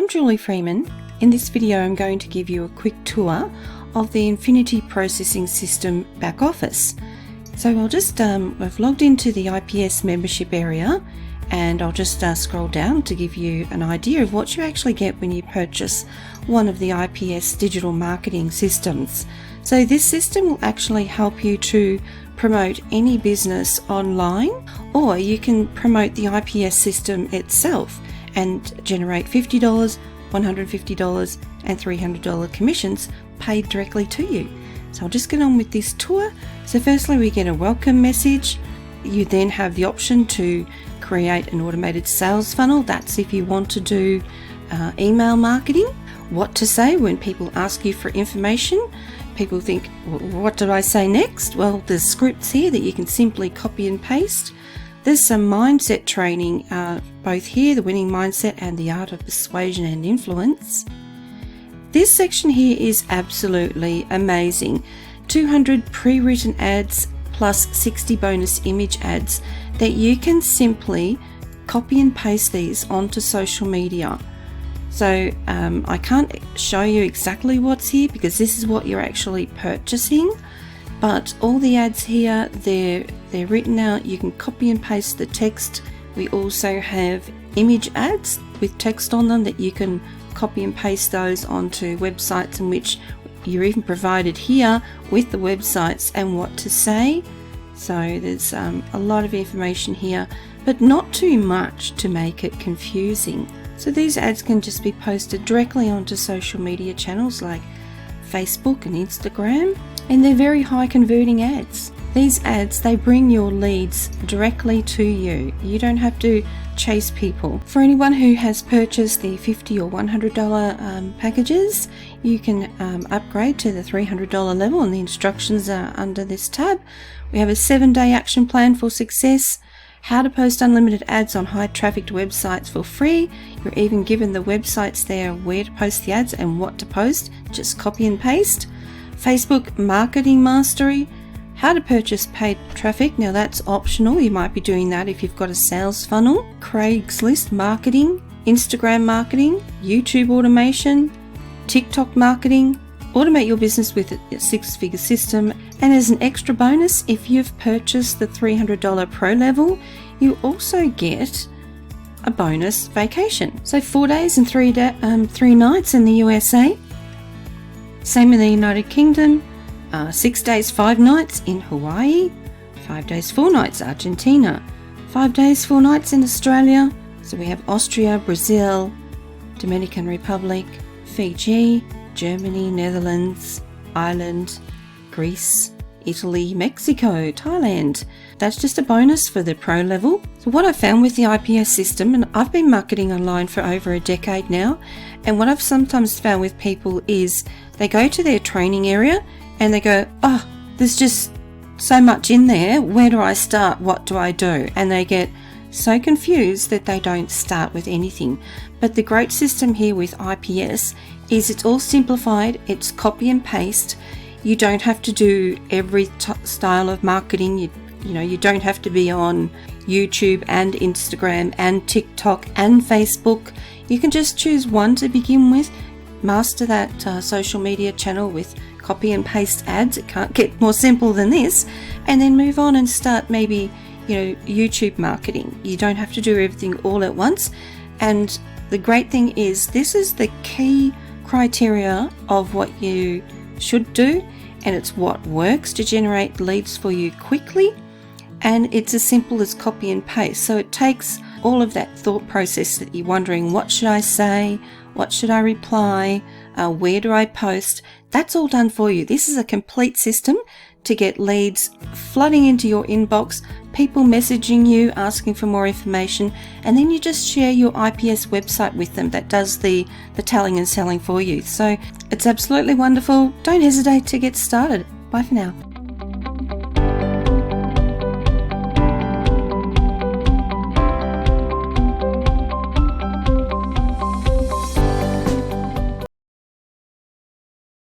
I'm Julie Freeman. In this video I'm going to give you a quick tour of the Infinity Processing System back office. So I'll just, I've logged into the IPS membership area and I'll just scroll down to give you an idea of what you actually get when you purchase one of the IPS digital marketing systems. So this system will actually help you to promote any business online, or you can promote the IPS system itself and generate $50, $150 and $300 commissions paid directly to you. So I'll just get on with this tour. So firstly we get a welcome message. You then have the option to create an automated sales funnel. That's if you want to do email marketing. What to say when people ask you for information. People think, well, what do I say next? Well, there's scripts here that you can simply copy and paste. There's some mindset training, both here, the winning mindset and the art of persuasion and influence. This section here is absolutely amazing. 200 pre-written ads plus 60 bonus image ads that you can simply copy and paste these onto social media. So I can't show you exactly what's here because this is what you're actually purchasing, but all the ads here, they're written out. You can copy and paste the text. We also have image ads with text on them that you can copy and paste those onto websites, in which you're even provided here with the websites and what to say. So there's a lot of information here, but not too much to make it confusing. So these ads can just be posted directly onto social media channels like Facebook and Instagram, and they're very high converting ads. These ads, they bring your leads directly to you. You don't have to chase people. For anyone who has purchased the $50 or $100 packages, you can upgrade to the $300 level, and the instructions are under this tab. We have a 7-day action plan for success. How to post unlimited ads on high trafficked websites for free. You're even given the websites there where to post the ads and what to post. Just copy and paste. Facebook Marketing Mastery. How to purchase paid traffic. Now that's optional. You might be doing that if you've got a sales funnel. Craigslist marketing. Instagram marketing. YouTube automation. TikTok marketing. Automate your business with a 6-figure system. And as an extra bonus, if you've purchased the $300 Pro level, you also get a bonus vacation. So 4 days and 3 nights in the USA. Same in the United Kingdom. 6 days, 5 nights in Hawaii. 5 days, 4 nights Argentina. 5 days, 4 nights in Australia. So we have Austria, Brazil, Dominican Republic, Fiji, Germany, Netherlands, Ireland, Greece, Italy, Mexico, Thailand. That's just a bonus for the pro level. So what I found with the IPS system, and I've been marketing online for over a decade now, and what I've sometimes found with people is they go to their training area and they go, oh, there's just so much in there. Where do I start? What do I do? And they get so confused that they don't start with anything. But the great system here with IPS is it's all simplified. It's copy and paste. You don't have to do every style of marketing. You don't have to be on YouTube and Instagram and TikTok and Facebook. You can just choose one to begin with. Master that social media channel with copy and paste ads. It can't get more simple than this. And then move on and start maybe YouTube marketing. You don't have to do everything all at once. And the great thing is this is the key criteria of what you should do, and it's what works to generate leads for you quickly, and it's as simple as copy and paste. So it takes all of that thought process that you're wondering, what should I say, what should I reply, where do I post. That's all done for you. This is a complete system to get leads flooding into your inbox, people messaging you, asking for more information, and then you just share your IPS website with them that does the telling and selling for you. So it's absolutely wonderful. Don't hesitate to get started. Bye for now.